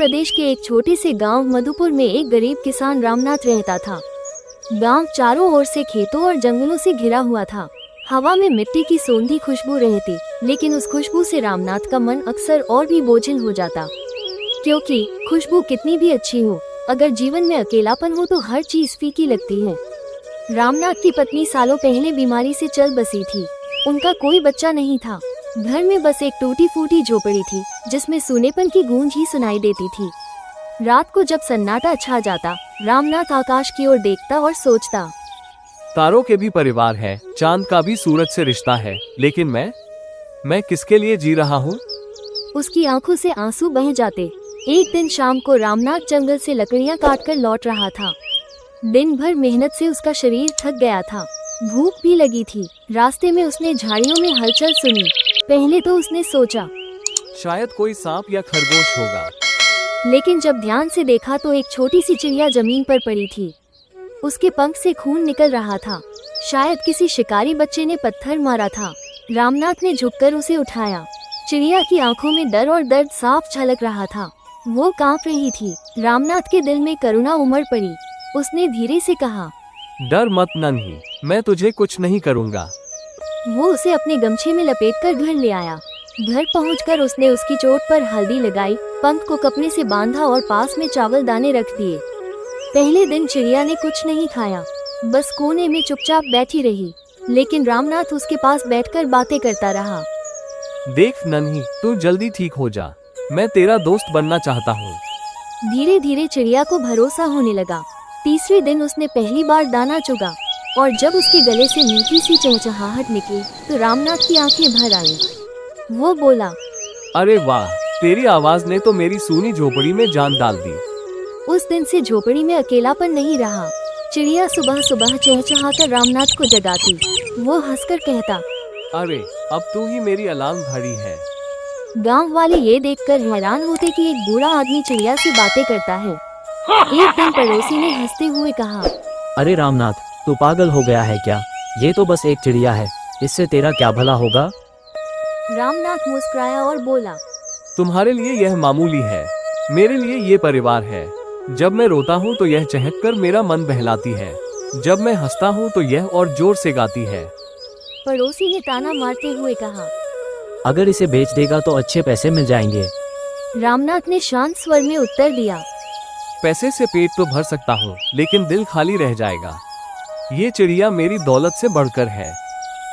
प्रदेश के एक छोटे से गांव मधुपुर में एक गरीब किसान रामनाथ रहता था। गांव चारों ओर से खेतों और जंगलों से घिरा हुआ था। हवा में मिट्टी की सोंधी खुशबू रहती, लेकिन उस खुशबू से रामनाथ का मन अक्सर और भी बोझिल हो जाता। क्योंकि खुशबू कितनी भी अच्छी हो, अगर जीवन में अकेलापन हो तो हर चीज फीकी लगती है। रामनाथ की पत्नी सालों पहले बीमारी से चल बसी थी। उनका कोई बच्चा नहीं था। घर में बस एक टूटी फूटी झोपड़ी थी, जिसमें सूनेपन की गूंज ही सुनाई देती थी। रात को जब सन्नाटा छा जाता, रामनाथ आकाश की ओर देखता और सोचता, तारों के भी परिवार है, चांद का भी सूरज से रिश्ता है, लेकिन मैं किसके लिए जी रहा हूँ? उसकी आंखों से आंसू बह जाते। एक दिन शाम को रामनाथ जंगल से लकड़ियां काटकर लौट रहा था। दिन भर मेहनत से उसका शरीर थक गया था। भूख भी लगी थी। रास्ते में उसने झाड़ियों में हलचल सुनी। पहले तो उसने सोचा शायद कोई सांप या खरगोश होगा, लेकिन जब ध्यान से देखा तो एक छोटी सी चिड़िया जमीन पर पड़ी थी। उसके पंख से खून निकल रहा था। शायद किसी शिकारी बच्चे ने पत्थर मारा था। रामनाथ ने झुककर उसे उठाया। चिड़िया की आंखों में डर और दर्द साफ झलक रहा था। वो कांप रही थी। रामनाथ के दिल में करुणा उमड़ पड़ी। उसने धीरे से कहा, डर मत नन्ही, मैं तुझे कुछ नहीं करूँगा। वो उसे अपने गमछे में लपेटकर घर ले आया। घर पहुंचकर उसने उसकी चोट पर हल्दी लगाई, पंख को कपड़े से बांधा और पास में चावल दाने रख दिए। पहले दिन चिड़िया ने कुछ नहीं खाया, बस कोने में चुपचाप बैठी रही। लेकिन रामनाथ उसके पास बैठकर बातें करता रहा। देख नन्ही, तू जल्दी ठीक हो जा, मैं तेरा दोस्त बनना चाहता हूँ। धीरे धीरे चिड़िया को भरोसा होने लगा। तीसरे दिन उसने पहली बार दाना चुगा और जब उसके गले से मीठी सी चहचहाहट निकली तो रामनाथ की आंखें भर आईं। वो बोला, अरे वाह, तेरी आवाज ने तो मेरी सूनी झोपड़ी में जान डाल दी। उस दिन से झोपड़ी में अकेलापन नहीं रहा। चिड़िया सुबह सुबह चहचहाकर रामनाथ को जगाती। वो हंसकर कहता, अरे अब तू ही मेरी अलार्म घड़ी है। गांव वाले ये देखकर हैरान होते कि एक बूढ़ा आदमी चिड़िया से बातें करता है। एक दिन पड़ोसी ने हंसते हुए कहा, अरे रामनाथ, तू पागल हो गया है क्या? ये तो बस एक चिड़िया है, इससे तेरा क्या भला होगा? रामनाथ मुस्कुराया और बोला, तुम्हारे लिए यह मामूली है, मेरे लिए ये परिवार है। जब मैं रोता हूँ तो यह चहककर मेरा मन बहलाती है, जब मैं हंसता हूँ तो यह और जोर से गाती है। पड़ोसी ने ताना मारते हुए कहा, अगर इसे बेच देगा तो अच्छे पैसे मिल जाएंगे। रामनाथ ने शांत स्वर में उत्तर दिया, पैसे से पेट तो भर सकता हूँ, लेकिन दिल खाली रह जाएगा। ये चिड़िया मेरी दौलत से बढ़कर है।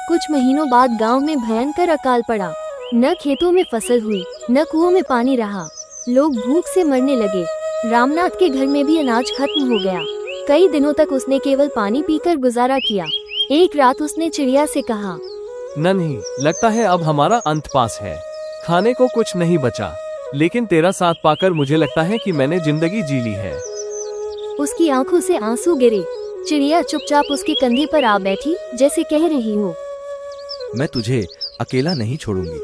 कुछ महीनों बाद गांव में भयंकर अकाल पड़ा। न खेतों में फसल हुई, न कुओं में पानी रहा। लोग भूख से मरने लगे। रामनाथ के घर में भी अनाज खत्म हो गया। कई दिनों तक उसने केवल पानी पीकर गुजारा किया। एक रात उसने चिड़िया से कहा, नन्ही, लगता है अब हमारा अंत पास है। खाने को कुछ नहीं बचा, लेकिन तेरा साथ पाकर मुझे लगता है कि मैंने जिंदगी जी ली है। उसकी आंखों से आंसू गिरे। चिड़िया चुपचाप उसके कंधे पर आ बैठी, जैसे कह रही हो, मैं तुझे अकेला नहीं छोड़ूंगी।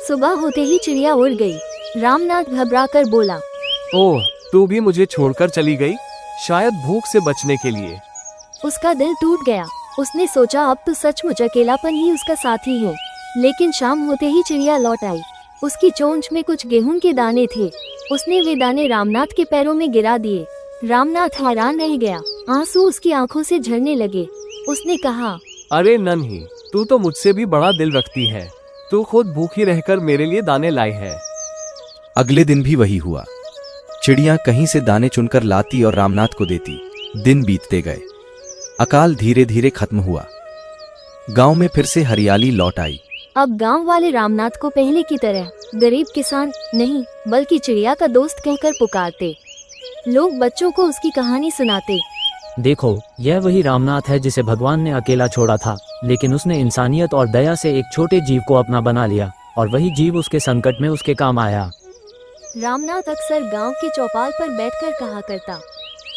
सुबह होते ही चिड़िया उड़ गई। रामनाथ घबराकर बोला, ओह, तू भी मुझे छोड़कर चली गई, शायद भूख से बचने के लिए। उसका दिल टूट गया। उसने सोचा अब तो सचमुच अकेलापन ही उसका साथी है। लेकिन शाम होते ही चिड़िया लौट आई। उसकी चोंच में कुछ गेहूं के दाने थे। उसने वे दाने रामनाथ के पैरों में गिरा दिए। रामनाथ हैरान रह गया। आंसू उसकी आंखों से झरने लगे। उसने कहा, अरे नन्ही, तू तो मुझसे भी बड़ा दिल रखती है। तू खुद भूखी रहकर मेरे लिए दाने लाई है। अगले दिन भी वही हुआ। चिड़िया कहीं से दाने चुनकर लाती और रामनाथ को देती। दिन बीतते गए। अकाल धीरे धीरे खत्म हुआ। गांव में फिर से हरियाली लौट आई। अब गांव वाले रामनाथ को पहले की तरह गरीब किसान नहीं, बल्कि चिड़िया का दोस्त कहकर पुकारते। लोग बच्चों को उसकी कहानी सुनाते। देखो, यह वही रामनाथ है जिसे भगवान ने अकेला छोड़ा था, लेकिन उसने इंसानियत और दया से एक छोटे जीव को अपना बना लिया, और वही जीव उसके संकट में उसके काम आया। रामनाथ अक्सर गांव के चौपाल पर बैठकर कहा करता,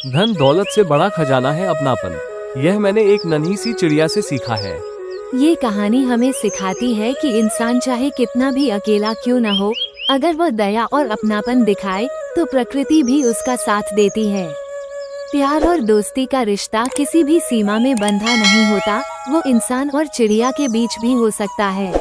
धन दौलत से बड़ा खजाना है अपनापन। यह मैंने एक नन्ही सी चिड़िया से सीखा है। ये कहानी हमें सिखाती है कि इंसान चाहे कितना भी अकेला क्यों न हो, अगर वह दया और अपनापन दिखाए तो प्रकृति भी उसका साथ देती है। प्यार और दोस्ती का रिश्ता किसी भी सीमा में बंधा नहीं होता, वो इंसान और चिड़िया के बीच भी हो सकता है।